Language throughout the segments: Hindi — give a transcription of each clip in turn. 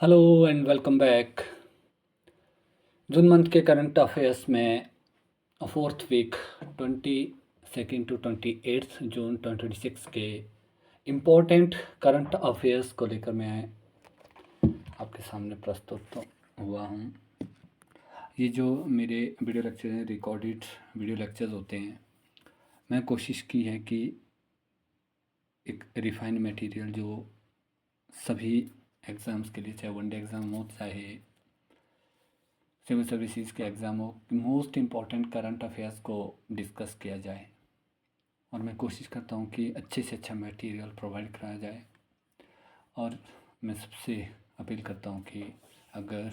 Hello and welcome back. June month के करंट अफेयर्स में फोर्थ वीक 22 टू 28 जून 2026 के इम्पोर्टेंट करंट अफेयर्स को लेकर मैं आपके सामने प्रस्तुत हुआ हूँ। ये जो मेरे वीडियो लेक्चर हैं, रिकॉर्डेड वीडियो लेक्चर्स होते हैं। मैं कोशिश की है कि एक रिफाइंड मटेरियल जो सभी एग्ज़ाम्स के लिए, चाहे वनडे एग्ज़ाम हो चाहे सिविल सर्विसेज के एग्ज़ाम हो, मोस्ट इम्पॉर्टेंट करंट अफेयर्स को डिस्कस किया जाए और मैं कोशिश करता हूँ कि अच्छे से अच्छा मटेरियल प्रोवाइड कराया जाए। और मैं सबसे अपील करता हूँ कि अगर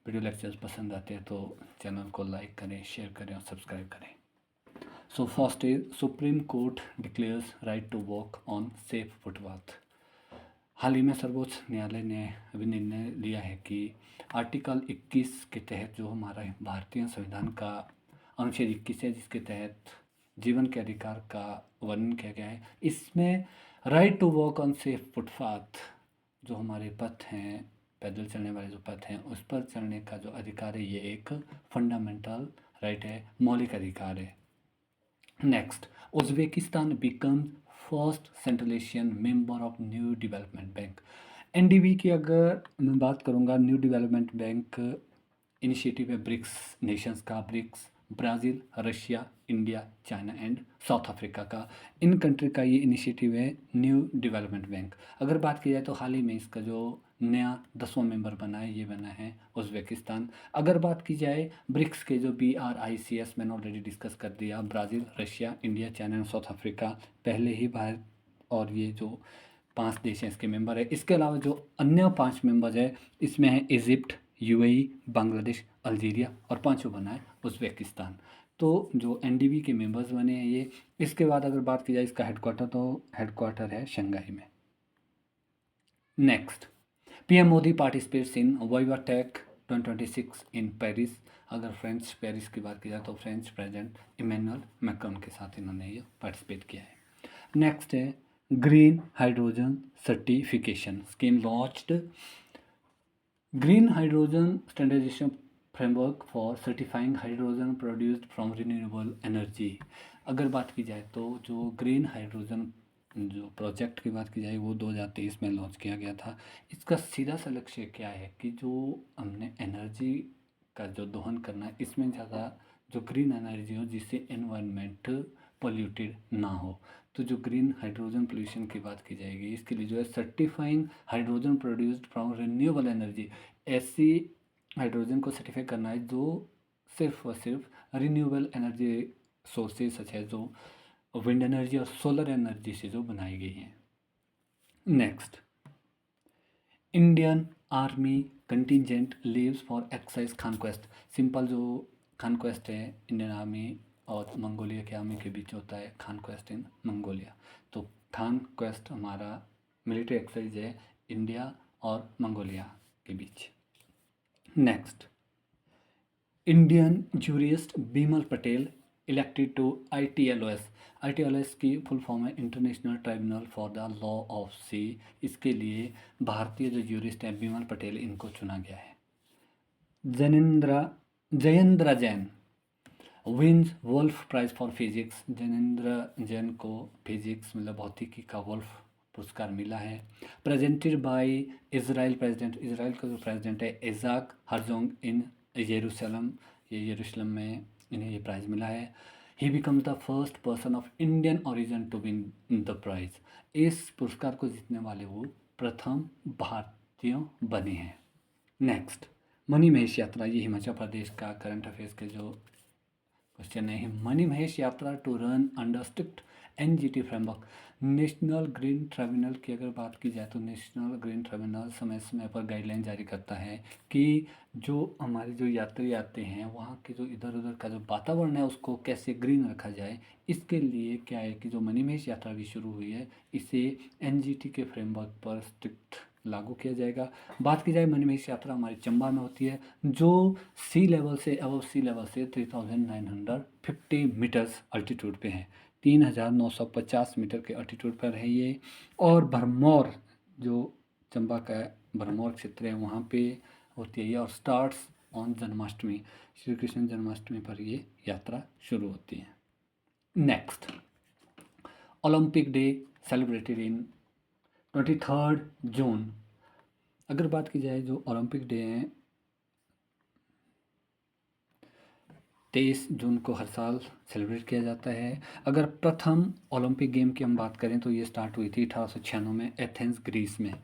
वीडियो लेक्चर्स पसंद आते हैं तो चैनल को लाइक करें, शेयर करें और सब्सक्राइब करें। So first is Supreme Court declares right to walk on safe footpath. हाल ही में सर्वोच्च न्यायालय ने अभी निर्णय लिया है कि आर्टिकल 21 के तहत जो हमारा भारतीय संविधान का अनुच्छेद 21 है, जिसके तहत जीवन के अधिकार का वर्णन किया गया है, इसमें right to walk on safe footpath, जो हमारे पथ हैं, पैदल चलने वाले जो पथ हैं, उस पर चलने का जो अधिकार है, ये एक फंडामेंटल राइट है, मौलिक अधिकार है। Next, Uzbekistan become first Central Asian member of New Development Bank. NDB की अगर मैं बात करूंगा, न्यू डेवलपमेंट बैंक इनिशिएटिव है ब्रिक्स नेशंस का। BRICS Brazil, Russia, India, China and South Africa का, इन कंट्री का ये इनिशिएटिव है न्यू डेवलपमेंट बैंक। अगर बात की जाए तो हाल ही में इसका जो नया 10वां मेंबर बना है, ये बना है उज्बेकिस्तान। अगर बात की जाए ब्रिक्स के जो BRICS, मैंने ऑलरेडी डिस्कस कर दिया, Brazil, Russia, India, China and South Africa पहले ही भारत और ये जो 5 देश हैं इसके मेंबर है। इसके अलावा जो अन्य 5 मेंबर्स है, इसमें है इजिप्ट, UAE, बांग्लादेश, अल्जीरिया और पांचों बना है उज्बेकिस्तान। तो जो एनडीबी के मेंबर्स बने हैं ये। इसके बाद अगर बात की जाए इसका हेडक्वार्टर, तो हेडक्वार्टर है शंघाई में। Next, PM Modi participates in VivaTech 2026 in Paris. अगर फ्रेंच पेरिस की बात की जाए तो फ्रेंच प्रेसिडेंट इमैनुअल मैक्रोन के साथ इन्होंने ये पार्टिसिपेट किया है। नेक्स्ट है green hydrogen certification scheme launched. Green hydrogen standardisation framework for certifying hydrogen produced from renewable energy. अगर बात की जाए तो जो ग्रीन हाइड्रोजन जो प्रोजेक्ट की बात की जाए वो 2023 में लॉन्च किया गया था। इसका सीधा सा लक्ष्य क्या है कि जो हमने एनर्जी का जो दोहन करना है, इसमें ज़्यादा जो ग्रीन एनर्जी हो जिससे एनवायरनमेंट पोल्यूटेड ना हो। तो जो ग्रीन हाइड्रोजन पोल्यूशन की बात की जाएगी, इसके लिए जो है certifying hydrogen produced from renewable energy, ऐसी हाइड्रोजन को सर्टिफाई करना है जो सिर्फ और सिर्फ रिन्यूएबल एनर्जी सोर्सेज सच है, जो विंड एनर्जी और सोलर एनर्जी से जो बनाई गई हैं। Next, Indian Army contingent leaves for exercise Khaan Quest. Simple जो खानक्वेस्ट है इंडियन आर्मी और मंगोलिया के आर्मी के बीच होता है, खानक्वेस्ट इन मंगोलिया। तो खानक्वेस्ट हमारा मिलिट्री एक्सरसाइज है इंडिया और मंगोलिया के बीच। Next, Indian jurist Bimal Patel elected to ITLOS। ITLOS की फुल फॉर्म है International Tribunal for the Law of Sea. इसके लिए भारतीय जो जूरिस्ट हैं बिमल पटेल, इनको चुना गया है। Jayendra Jain wins Wolf Prize for physics. Jayendra Jain को फिजिक्स मतलब भौतिकी का वुल्फ पुरस्कार मिला है। Presented by Israel president. Israel का जो प्रेसिडेंट है इज़ाक हर्जोग इन यरूशलेम, ये यरूशलेम में इन्हें ये प्राइज़ मिला है। He becomes the first person of Indian origin to win the prize. इस पुरस्कार को जीतने वाले वो प्रथम भारतीय बने हैं। नेक्स्ट, मणि महेश यात्रा, ये हिमाचल प्रदेश का करंट अफेयर्स के जो क्वेश्चन है। Mani Mahesh Yatra to run under strict NGT framework. National Green Tribunal की अगर बात की जाए तो नेशनल ग्रीन ट्रिब्यूनल समय समय पर गाइडलाइन जारी करता है कि जो हमारे जो यात्री आते हैं वहाँ के जो इधर उधर का जो वातावरण है उसको कैसे ग्रीन रखा जाए। इसके लिए क्या है कि जो मणि महेश यात्रा भी शुरू हुई है, इसे NGT के फ्रेमवर्क पर स्ट्रिक्ट लागू किया जाएगा। बात की जाए मणि महेश यात्रा हमारी चंबा में होती है, जो सी लेवल से अबव सी लेवल से 3950 मीटर्स अल्टीट्यूड पे है। 3950 मीटर के अल्टीट्यूड पर है ये। और भरमौर जो चंबा का भरमौर क्षेत्र है वहाँ पे होती है ये, और स्टार्ट्स ऑन जन्माष्टमी, श्री कृष्ण जन्माष्टमी पर ये यात्रा शुरू होती है। Next, Olympic day celebrated in 23 जून। अगर बात की जाए जो ओलंपिक डे हैं 23 जून को हर साल सेलिब्रेट किया जाता है। अगर प्रथम ओलंपिक गेम की हम बात करें तो ये स्टार्ट हुई थी 1896 में एथेंस ग्रीस में।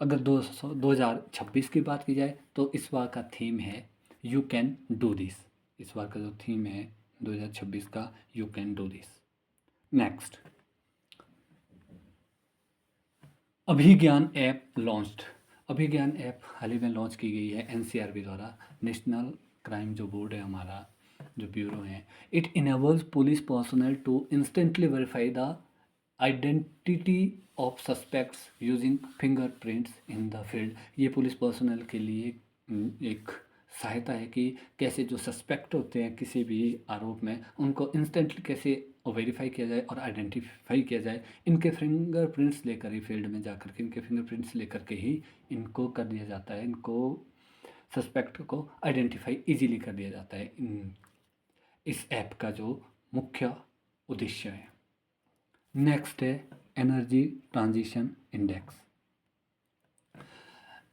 अगर 2026 की बात की जाए तो इस बार का थीम है यू कैन डू दिस। इस बार का जो थीम है 2026 का you can do this. Next, Abhigyan app launched. Abhigyan app हाल ही में लॉन्च की गई है एनसीआरबी द्वारा, नेशनल क्राइम जो बोर्ड है हमारा, जो ब्यूरो है। It enables police personnel to instantly verify the identity of suspects using fingerprints in the field. ये पुलिस पर्सनल के लिए एक सहायता है कि कैसे जो सस्पेक्ट होते हैं किसी भी आरोप में उनको इंस्टेंटली कैसे वेरीफाई किया जाए और आइडेंटिफाई किया जाए। इनके फिंगरप्रिंट्स लेकर ही फील्ड में जाकर के इनके फिंगरप्रिंट्स लेकर के ही इनको कर दिया जाता है, इनको सस्पेक्ट को आइडेंटिफाई इजीली कर दिया जाता है। इस ऐप का जो मुख्य उद्देश्य है। नेक्स्ट है energy transition index.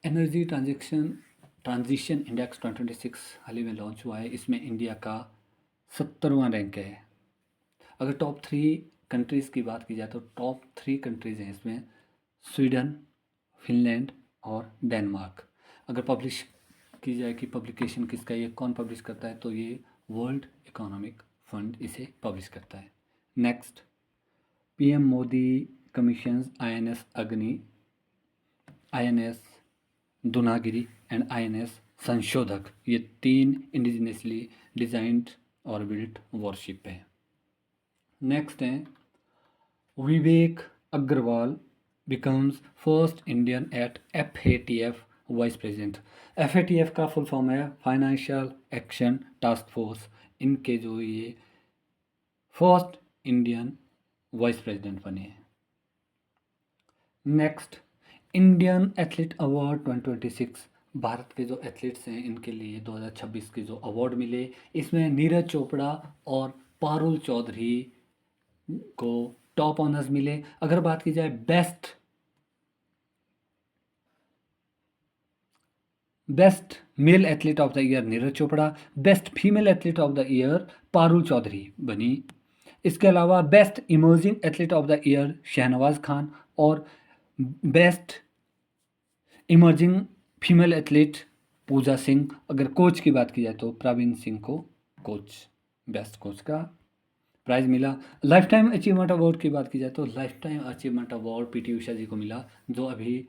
Energy transition index 2026 हाल ही में लॉन्च हुआ है। इसमें इंडिया का 70वां रैंक है। अगर टॉप 3 कंट्रीज़ की बात की जाए तो टॉप 3 कंट्रीज़ हैं इसमें, स्वीडन, फिनलैंड और डेनमार्क। अगर पब्लिश की जाए कि पब्लिकेशन किसका, ये कौन पब्लिश करता है, तो ये वर्ल्ड इकोनॉमिक फंड इसे पब्लिश करता है। Next, PM Modi commissions INS Agni, INS Dunagiri and INS Sanshodhak. ये 3 इंडिजिनियसली डिजाइंड और बिल्ट वॉरशिप है। नेक्स्ट है Vivek Agarwal becomes first Indian at FATF vice president. FATF का फुल फॉर्म है फाइनेंशियल एक्शन टास्क फोर्स। इनके जो ये फर्स्ट इंडियन वाइस प्रेसिडेंट बने हैं। Next, Indian athlete award 2026। Bharat के जो एथलीट्स हैं इनके लिए 2026 के जो अवार्ड मिले, इसमें नीरज चोपड़ा और पारुल चौधरी को टॉप ऑनर्स मिले। अगर बात की जाए best male athlete of the year Neeraj Chopra, best female athlete of the year Parul Chaudhary बनी। इसके अलावा best emerging athlete of the year Shahnawaz Khan और best emerging female athlete Puja Singh. अगर कोच की बात की जाए तो प्रवीण सिंह को बेस्ट कोच का प्राइज़ मिला। लाइफ टाइम अचीवमेंट अवार्ड की बात की जाए तो lifetime achievement award PT Usha ji को मिला, जो अभी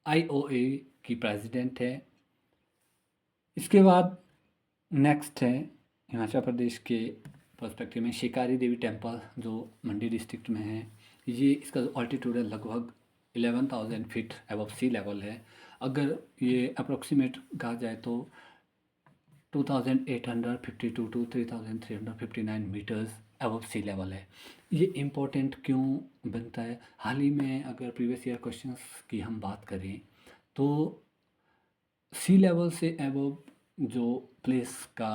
IOA की प्रेसिडेंट है। इसके बाद नेक्स्ट है हिमाचल प्रदेश के पर्सपेक्टिव में शिकारी देवी टेम्पल, जो मंडी डिस्ट्रिक्ट में है। ये इसका जो ऑल्टीट्यूड है लगभग 11,000 फीट अबव सी लेवल है। अगर ये अप्रोक्सीमेट कहा जाए तो 2,852 to 3,359 metres above sea level है। ये इम्पोर्टेंट क्यों बनता है? हाल ही में अगर प्रीवियस ईयर क्वेश्चंस की हम बात करें तो सी लेवल से अबव जो प्लेस का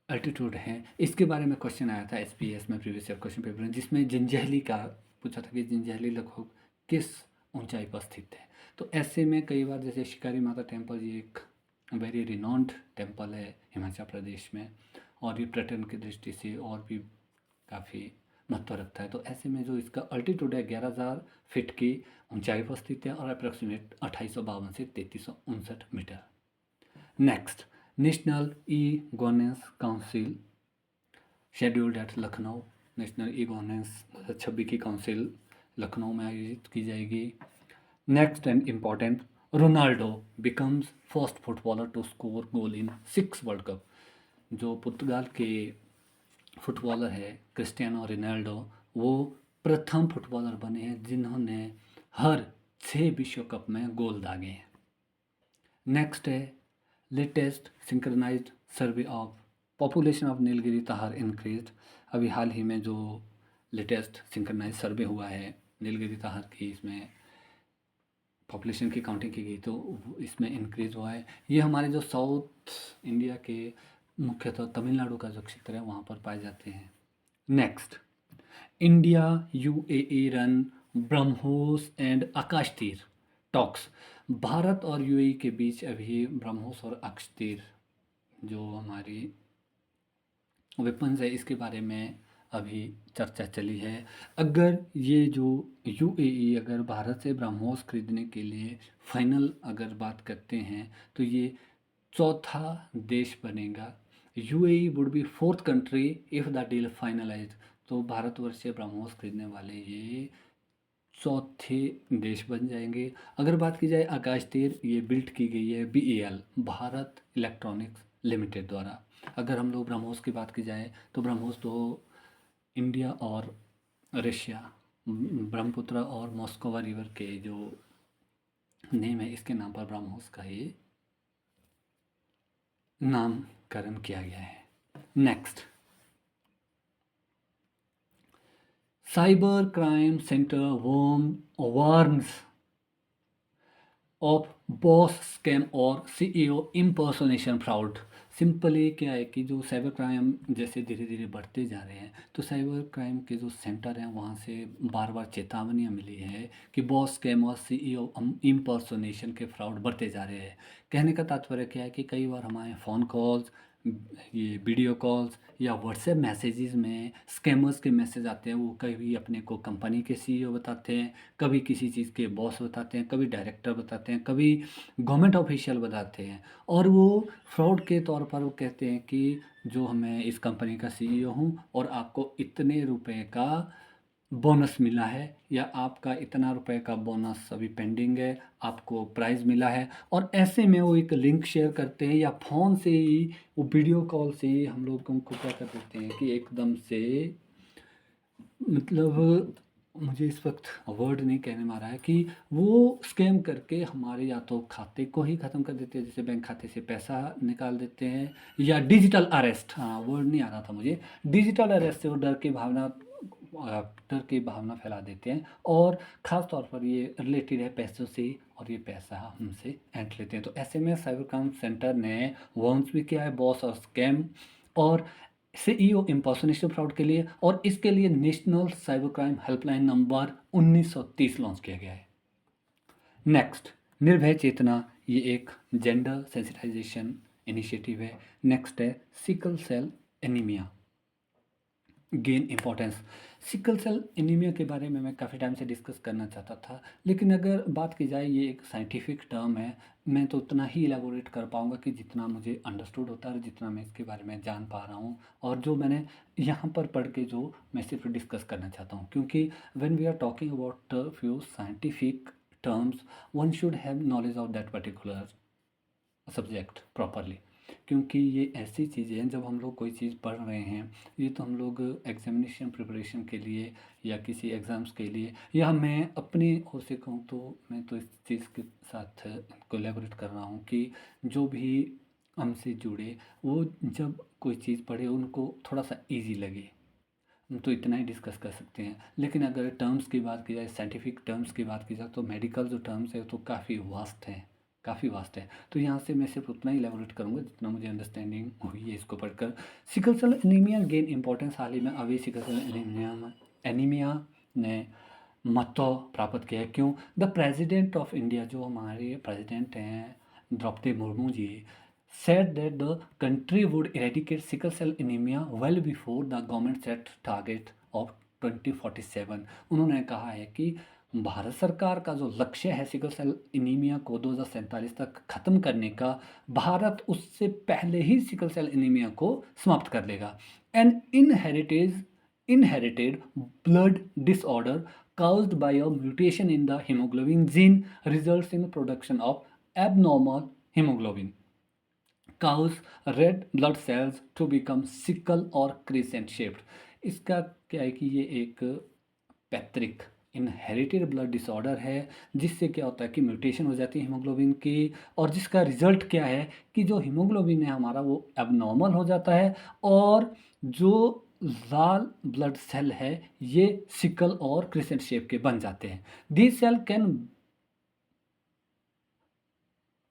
अल्टीट्यूड है इसके बारे में क्वेश्चन आया था SPS में प्रीवियस ईयर क्वेश्चन पेपर में, जिसमें जंजैहली का पूछा था कि जंजैहली लगभग किस ऊंचाई पर स्थित है। तो ऐसे में कई बार जैसे शिकारी माता टेम्पल, ये एक वेरी रिनॉन्ड टेम्पल है हिमाचल प्रदेश में और ये पर्यटन की दृष्टि से और भी काफ़ी महत्व रखता है। तो ऐसे में जो इसका अल्टीट्यूड है 11,000 फीट की ऊंचाई पर स्थित है और अप्रॉक्सीमेट 2852 से 3359 metre. Next, national e governance council scheduled at Lucknow. National e governance 2026 की काउंसिल लखनऊ में आयोजित की जाएगी। Next and important, Ronaldo becomes first footballer to score goal in 6 World Cup. जो पुर्तगाल के फुटबॉलर है क्रिस्टियानो रोनाल्डो, वो प्रथम फुटबॉलर बने हैं जिन्होंने हर 6 विश्व कप में गोल दागे हैं। नेक्स्ट है latest synchronised survey of population of Nilgiri tahr increased. अभी हाल ही में जो लेटेस्ट सिंक्रोनाइज सर्वे हुआ है नीलगिरी ताहर की, इसमें पॉपुलेशन की काउंटिंग की गई तो इसमें इंक्रीज़ हुआ है। ये हमारे जो साउथ इंडिया के मुख्यतः तमिलनाडु का जो क्षेत्र है वहाँ पर पाए जाते हैं। Next, India UAE run BrahMos and Akash Teer talks. Bharat और यूएई के बीच अभी ब्रह्मोस और आकाश तीर जो हमारी वेपन्स है इसके बारे में अभी चर्चा चली है। अगर ये जो यूएई अगर भारत से ब्रह्मोस खरीदने के लिए फाइनल अगर बात करते हैं तो ये चौथा देश बनेगा। UAE would be fourth country if the deal finalise. तो भारतवर्ष से ब्रह्मोस खरीदने वाले ये चौथे देश बन जाएंगे। अगर बात की जाए आकाश तीर, ये बिल्ट की गई है बीईएल भारत इलेक्ट्रॉनिक्स लिमिटेड द्वारा। अगर हम लोग ब्रह्मोस की बात की जाए तो ब्रह्मोस तो इंडिया और रशिया ब्रह्मपुत्र और मॉस्कोवा रिवर के जो नेम है इसके नाम पर ब्रह्मोस का ये नामकरण किया गया है। Next, cyber crime centre warns of boss scam और सीईओ इम्पर्सोनेशन फ्रॉड। सिंपली क्या है कि जो साइबर क्राइम जैसे धीरे धीरे बढ़ते जा रहे हैं तो साइबर क्राइम के जो सेंटर हैं वहाँ से बार बार चेतावनियाँ मिली है कि बॉस स्कैम और सीईओ इम्पर्सोनेशन के फ्रॉड बढ़ते जा रहे हैं। कहने का तात्पर्य क्या है कि कई बार हमारे फ़ोन कॉल्स, ये वीडियो कॉल्स या व्हाट्सएप मैसेजेस में स्कैमर्स के मैसेज आते हैं। वो कभी अपने को कंपनी के सीईओ बताते हैं, कभी किसी चीज़ के बॉस बताते हैं, कभी डायरेक्टर बताते हैं, कभी गवर्नमेंट ऑफिशियल बताते हैं और वो फ्रॉड के तौर पर वो कहते हैं कि जो मैं इस कंपनी का सीईओ हूँ और आपको इतने रुपए का बोनस मिला है या आपका इतना रुपए का बोनस अभी पेंडिंग है, आपको प्राइज़ मिला है। और ऐसे में वो एक लिंक शेयर करते हैं या फ़ोन से ही वो वीडियो कॉल से ही हम लोगों को क्या कर देते हैं कि एकदम से मतलब मुझे इस वक्त वर्ड नहीं कहने में आ रहा है कि वो स्कैम करके हमारे या तो खाते को ही ख़त्म कर देते हैं, जैसे बैंक खाते से पैसा निकाल देते हैं, या डिजिटल अरेस्ट, हाँ वर्ड नहीं आ रहा था मुझे, डिजिटल अरेस्ट से वो डर की भावना फैला देते हैं और ख़ास तौर पर ये रिलेटेड है पैसों से और ये पैसा हमसे ऐंठ लेते हैं। तो ऐसे में साइबर क्राइम सेंटर ने वार्न्स भी किया है बॉस और स्कैम और सीईओ इम्पर्सोनेशन फ्रॉड के लिए, और इसके लिए national cyber crime helpline number 1930 launch किया गया है। नेक्स्ट, निर्भय चेतना, ये एक जेंडर सेंसिटाइजेशन इनिशिएटिव है। नेक्स्ट है sickle cell anaemia gain importance. Sickle cell anaemia के बारे में मैं काफ़ी टाइम से डिस्कस करना चाहता था, लेकिन अगर बात की जाए ये एक साइंटिफिक टर्म है, मैं तो उतना ही इलेबोरेट कर पाऊँगा कि जितना मुझे अंडरस्टूड होता है और जितना मैं इसके बारे में जान पा रहा हूँ और जो मैंने यहाँ पर पढ़ के जो मैं सिर्फ डिस्कस करना चाहता हूँ। क्योंकि when we are talking about few scientific terms, one should have knowledge of that particular subject properly. क्योंकि ये ऐसी चीज़ें हैं जब हम लोग कोई चीज़ पढ़ रहे हैं, ये तो हम लोग एग्जामिनेशन प्रिपरेशन के लिए या किसी एग्ज़ाम्स के लिए, या मैं अपने ओर से कहूँ तो मैं तो इस चीज़ के साथ कोलैबोरेट कर रहा हूँ कि जो भी हमसे जुड़े वो जब कोई चीज़ पढ़े उनको थोड़ा सा इजी लगे, हम तो इतना ही डिस्कस कर सकते हैं। लेकिन अगर टर्म्स की बात की जाए, साइंटिफिक टर्म्स की बात की जाए, तो मेडिकल जो टर्म्स है तो काफ़ी वास्ट हैं, काफ़ी वास्ट है। तो यहाँ से मैं सिर्फ उतना ही इलेबोरेट करूँगा जितना मुझे अंडरस्टैंडिंग हुई है इसको पढ़कर। Sickle cell anaemia gain importance. हाल ही में अभी सिकल सेल एनीमिया ने महत्व प्राप्त किया है। क्यों? द प्रेसिडेंट ऑफ इंडिया, जो हमारे प्रेसिडेंट हैं द्रौपदी मुर्मू जी, said that the country would eradicate sickle cell anemia well before the government set target of 2047। उन्होंने कहा है कि भारत सरकार का जो लक्ष्य है सिकल सेल एनीमिया को 2047 तक ख़त्म करने का, भारत उससे पहले ही सिकल सेल एनीमिया को समाप्त कर देगा। An inherited blood disorder caused by a mutation in the hemoglobin gene results in production of abnormal hemoglobin cause red blood cells to become sickle और crescent shaped। इसका क्या है कि ये एक पैतृक इनहेरिटेड ब्लड डिसऑर्डर है जिससे क्या होता है कि म्यूटेशन हो जाती है हीमोग्लोबिन की, और जिसका रिजल्ट क्या है कि जो हीमोग्लोबिन है हमारा वो एबनॉर्मल हो जाता है और जो लाल ब्लड सेल है ये सिकल और क्रिसेंट शेप के बन जाते हैं। दिस सेल कैन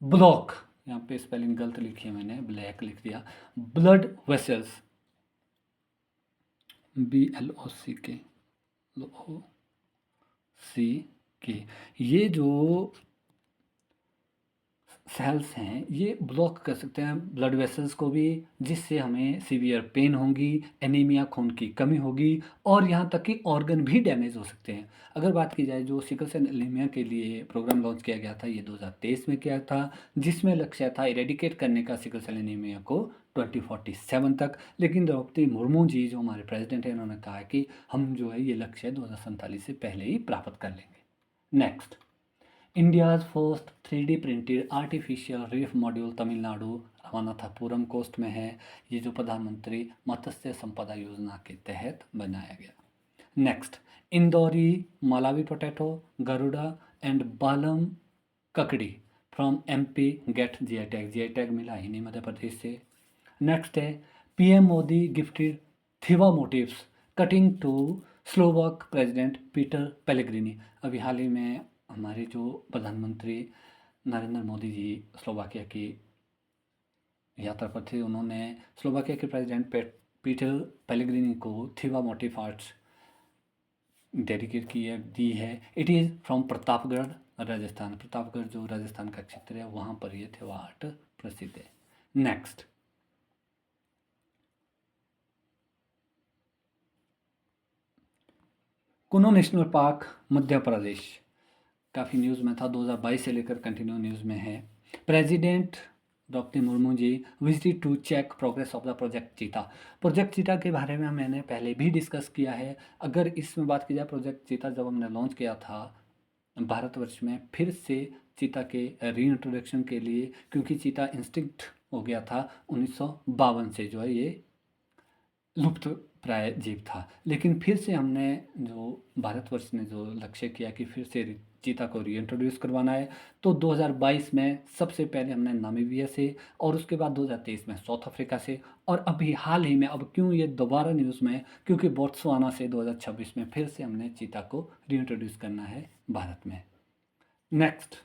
ब्लॉक, यहाँ पे स्पेलिंग गलत लिखी है मैंने, ब्लैक लिख दिया, ब्लड वेसल्स, BLOCK, LOCK, ये जो सेल्स हैं ये ब्लॉक कर सकते हैं ब्लड वेसल्स को भी, जिससे हमें सीवियर पेन होगी, एनीमिया, खून की कमी होगी, और यहाँ तक कि ऑर्गन भी डैमेज हो सकते हैं। अगर बात की जाए जो सिकल सेल एनीमिया के लिए प्रोग्राम लॉन्च किया गया था, ये 2023 में किया था, जिसमें लक्ष्य था इरेडिकेट करने का सिकल सेल एनीमिया को 2047 तक। लेकिन द्रौपदी मुर्मू जी जो हमारे प्रेसिडेंट हैं, उन्होंने कहा कि हम जो है ये लक्ष्य 2047 से पहले ही प्राप्त कर लेंगे। Next, India's first 3D printed artificial reef module Tamil Nadu Ramanathapuram coast में है। ये जो प्रधानमंत्री मत्स्य संपदा योजना के तहत बनाया गया। Next, Indori Malwi potato, Garuda and Balam Kakdi from MP get GI tag. GI tag मिला ही नहीं मध्य प्रदेश से। नेक्स्ट है PM Modi gifted Thewa motifs cutting to Slovak president Peter Pellegrini. अभी हाल ही में हमारे जो प्रधानमंत्री नरेंद्र मोदी जी स्लोवाकिया की यात्रा पर थे, उन्होंने स्लोवाकिया के प्रेसिडेंट पीटर पेलेग्रिनी को थिवा मोटिव आर्ट्स डेडिकेट दी है। It is from Pratapgarh Rajasthan. Pratapgarh जो राजस्थान का क्षेत्र है, वहाँ पर ये थिवा आर्ट प्रसिद्ध है। नेक्स्ट, कुनो नेशनल पार्क मध्य प्रदेश, काफ़ी न्यूज़ में था, 2022 से लेकर कंटिन्यू न्यूज़ में है। President Draupadi Murmu ji visited to check progress of the project cheetah. Project cheetah के बारे में मैंने पहले भी डिस्कस किया है। अगर इसमें बात की जाए, प्रोजेक्ट चीता जब हमने लॉन्च किया था भारतवर्ष में, फिर से चीता के री इंट्रोडक्शन के लिए, क्योंकि चीता इंस्टिंक्ट हो गया था 1952 से, जो है ये लुप्त प्राय जीव था। लेकिन फिर से हमने जो भारतवर्ष ने जो लक्ष्य किया कि फिर से चीता को रीइंट्रोड्यूस करवाना है, तो 2022 में सबसे पहले हमने नामीबिया से, और उसके बाद 2023 में साउथ अफ्रीका से, और अभी हाल ही में, अब क्यों ये दोबारा न्यूज़ में, क्योंकि बोत्सवाना से 2026 में फिर से हमने चीता को रीइंट्रोड्यूस करना है भारत में। Next,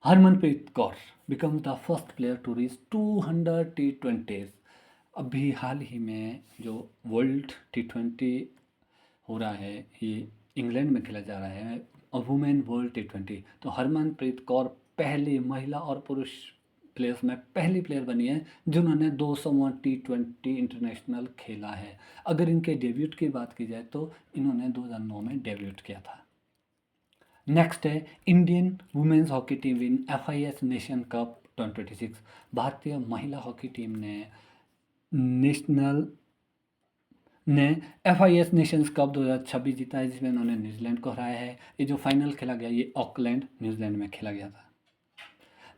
Harmanpreet Kaur become the first player to reach 200 T20s। अभी हाल ही में जो वर्ल्ड T20 हो रहा है, ये इंग्लैंड में खेला जा रहा है, वुमेन वर्ल्ड T20। तो हरमनप्रीत कौर पहली महिला और पुरुष प्लेयर्स में पहली प्लेयर बनी है जिन्होंने 201 T20 इंटरनेशनल खेला है। अगर इनके डेब्यूट की बात की जाए तो इन्होंने 2009 में डेब्यूट किया था। नेक्स्ट है Indian women's hockey team win FIS nation cup 2026। भारतीय महिला हॉकी टीम ने FIS नेशंस कप 2026 जीता है, जिसमें उन्होंने न्यूजीलैंड को हराया है। ये जो फाइनल खेला गया, ये ऑकलैंड न्यूजीलैंड में खेला गया था।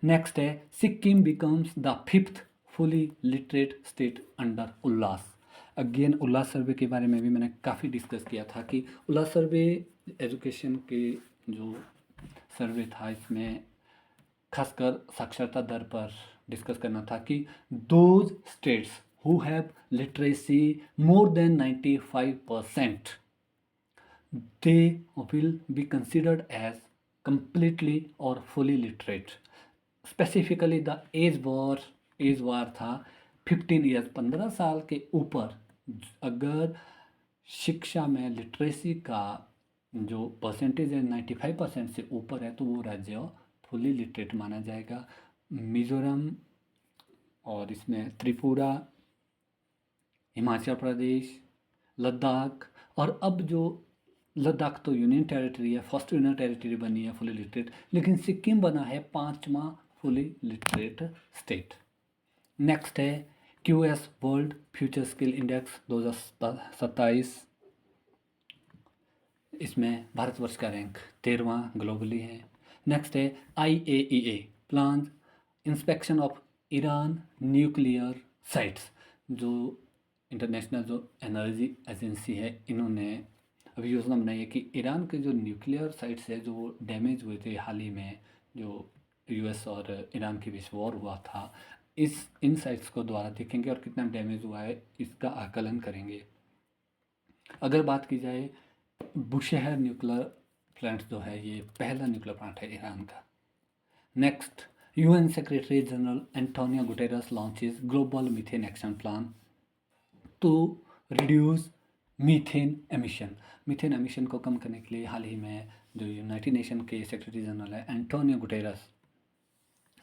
नेक्स्ट है Sikkim becomes the 5th fully literate state under Ullas. Again Ullas survey के बारे में भी मैंने काफ़ी डिस्कस किया था कि उल्लास सर्वे एजुकेशन के जो सर्वे था, इसमें खासकर साक्षरता दर पर डिस्कस करना था कि those states who have literacy more than 95%, they will be considered as completely or fully literate. Specifically the age bar था 15 ईयर्स, 15 साल के ऊपर अगर शिक्षा में लिटरेसी का जो परसेंटेज है 95% से ऊपर है, तो वो राज्य फुली लिटरेट माना जाएगा। मिजोरम, और इसमें त्रिपुरा, हिमाचल प्रदेश, लद्दाख, और अब जो लद्दाख तो यूनियन टेरिटरी है, फर्स्ट यूनियन टेरिटरी बनी है फुली लिटरेट, लेकिन सिक्किम बना है 5वां फुली लिटरेट स्टेट। नेक्स्ट है QS world future skill index 2027। इसमें भारतवर्ष का रैंक 13वां ग्लोबली है। नेक्स्ट है IAEA plan inspection of Iran nuclear sites. जो इंटरनेशनल जो एनर्जी एजेंसी है, इन्होंने अभी योजना बनाई है कि ईरान के जो न्यूक्लियर साइट्स है जो डैमेज हुए थे हाल ही में, जो US और ईरान के बीच वॉर हुआ था, इन साइट्स को दोबारा देखेंगे और कितना डैमेज हुआ है इसका आकलन करेंगे। अगर बात की जाए, बुशहर न्यूक्लियर प्लांट जो है, ये पहला न्यूक्लियर प्लांट है ईरान का। Next, UN Secretary General Antonio Guterres launches Global Methane Action Plan to reduce methane emission. Methane emission को कम करने के लिए हाल ही में जो यूनाइटेड नेशन के सेक्रेटरी जनरल है एंटोनियो गुटेरस,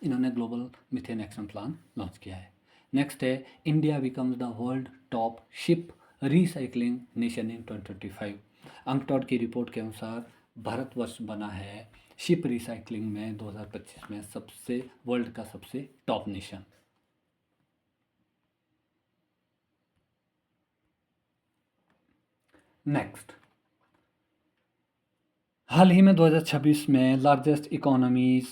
इन्होंने global methane action plan launch किया है। नेक्स्ट है India becomes the world top ship recycling nation in 2025। अंकटॉड की रिपोर्ट के अनुसार भारतवर्ष बना है शिप रिसाइकलिंग में 2025 में सबसे वर्ल्ड का सबसे टॉप नेशन। नेक्स्ट, हाल ही में 2026 में largest economies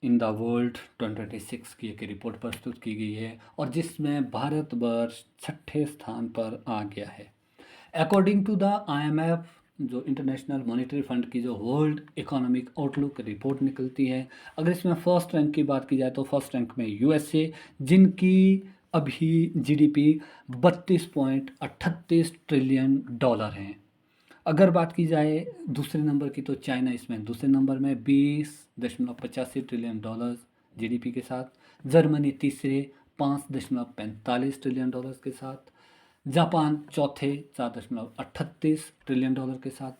in the world 2026 की एक रिपोर्ट प्रस्तुत की गई है और जिसमें भारतवर्ष 6ठे स्थान पर आ गया है। अकॉर्डिंग टू द IMF, जो इंटरनेशनल मॉनेटरी फंड की जो वर्ल्ड इकोनॉमिक आउटलुक रिपोर्ट निकलती है, अगर इसमें फर्स्ट रैंक की बात की जाए तो फर्स्ट रैंक में USA, जिनकी अभी GDP 32.38 ट्रिलियन डॉलर हैं। अगर बात की जाए दूसरे नंबर की तो चाइना इसमें दूसरे नंबर में 20.85 ट्रिलियन डॉलर GDP के साथ। जर्मनी तीसरे 5.45 ट्रिलियन डॉलर के साथ। जापान चौथे 4.38 ट्रिलियन डॉलर के साथ।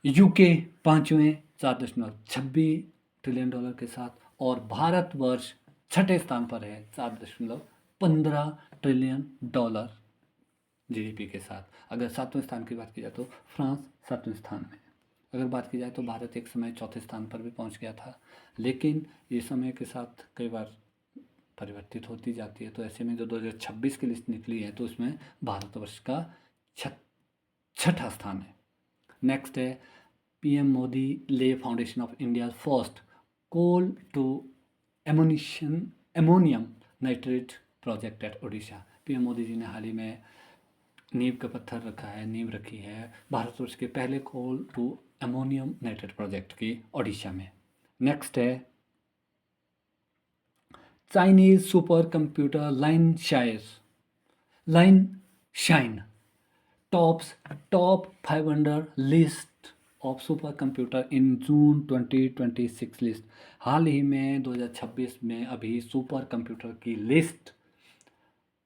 UK पाँचवें 4.26 ट्रिलियन डॉलर के साथ। और भारतवर्ष छठे स्थान पर है 4.15 ट्रिलियन डॉलर GDP के साथ। अगर सातवें स्थान की बात की जाए तो फ्रांस सातवें स्थान में। अगर बात की जाए तो भारत एक समय चौथे स्थान पर भी पहुंच गया था, लेकिन ये समय के साथ कई बार परिवर्तित होती जाती है। तो ऐसे में जो 2026 की लिस्ट निकली है तो उसमें भारतवर्ष का छठा स्थान है। नेक्स्ट है PM Modi lay foundation of India first coal to ammonium nitrate project at Odisha. PM Modi ji ने हाल ही में नींव रखी है भारतवर्ष के पहले coal to ammonium nitrate project की ओडिशा में। नेक्स्ट है Chinese supercomputer line shine tops top 500 list of supercomputer in June 2026 list. हाल ही में 2026 में अभी सुपर कंप्यूटर की लिस्ट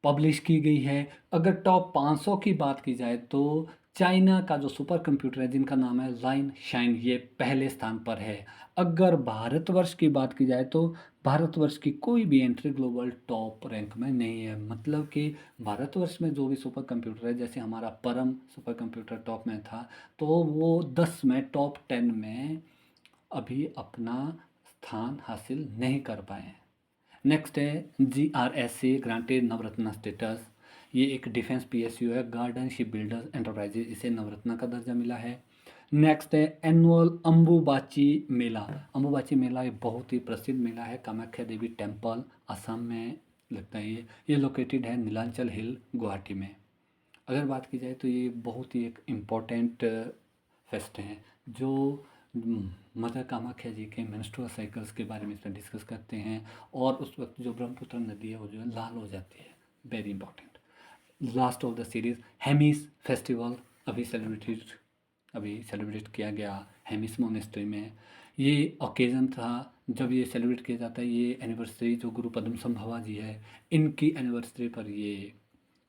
पब्लिश की गई है। अगर टॉप 500 की बात की जाए तो चाइना का जो सुपर कंप्यूटर है जिनका नाम है लाइन शाइन, ये पहले स्थान पर है। अगर भारतवर्ष की बात की जाए तो भारतवर्ष की कोई भी एंट्री ग्लोबल टॉप रैंक में नहीं है। मतलब कि भारतवर्ष में जो भी सुपर कंप्यूटर है, जैसे हमारा परम सुपर कंप्यूटर टॉप में था, तो वो 10 में टॉप 10 में अभी अपना स्थान हासिल नहीं कर पाए हैं। नेक्स्ट है GRSA ग्रांटेड नवरत्ना स्टेटस। ये एक डिफेंस PSU है, गार्डन शिप बिल्डर्स एंटरप्राइजेज, इसे नवरत्ना का दर्जा मिला है। नेक्स्ट है एनुअल अम्बुबाची मेला। अम्बुबाची मेला एक बहुत ही प्रसिद्ध मेला है, कामाख्या देवी टेम्पल असम में लगता है। ये लोकेटेड है नीलांचल हिल गुवाहाटी में। अगर बात की जाए तो ये बहुत ही एक इम्पोर्टेंट फेस्ट हैं जो मदर कामाख्या जी के मेंस्ट्रुअल साइकिल्स के बारे में इसमें डिस्कस करते हैं। और उस वक्त जो ब्रह्मपुत्र नदी है वो जो है लाल हो जाती है, very important. Last of the series Hemis festival अभी सेलिब्रेट किया गया हेमिस मोनेस्ट्री में। ये ओकेज़न था जब ये सेलिब्रेट किया जाता है। ये एनिवर्सरी जो गुरु पद्म संभवा जी है इनकी एनिवर्सरी पर ये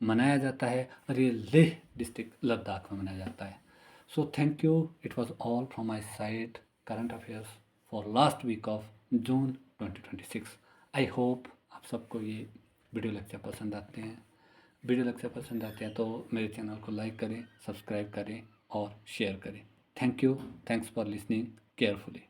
मनाया जाता है और ये लेह डिस्ट्रिक्ट लद्दाख में मनाया जाता है। So thank you. It was all from my side, current affairs for last week of June 2026. I hope आप सबको ये वीडियो लेक्चर पसंद आते हैं। वीडियो लेक्चर पसंद आते हैं तो मेरे चैनल को लाइक करें, सब्सक्राइब करें और शेयर करें। Thank you. Thanks for listening carefully.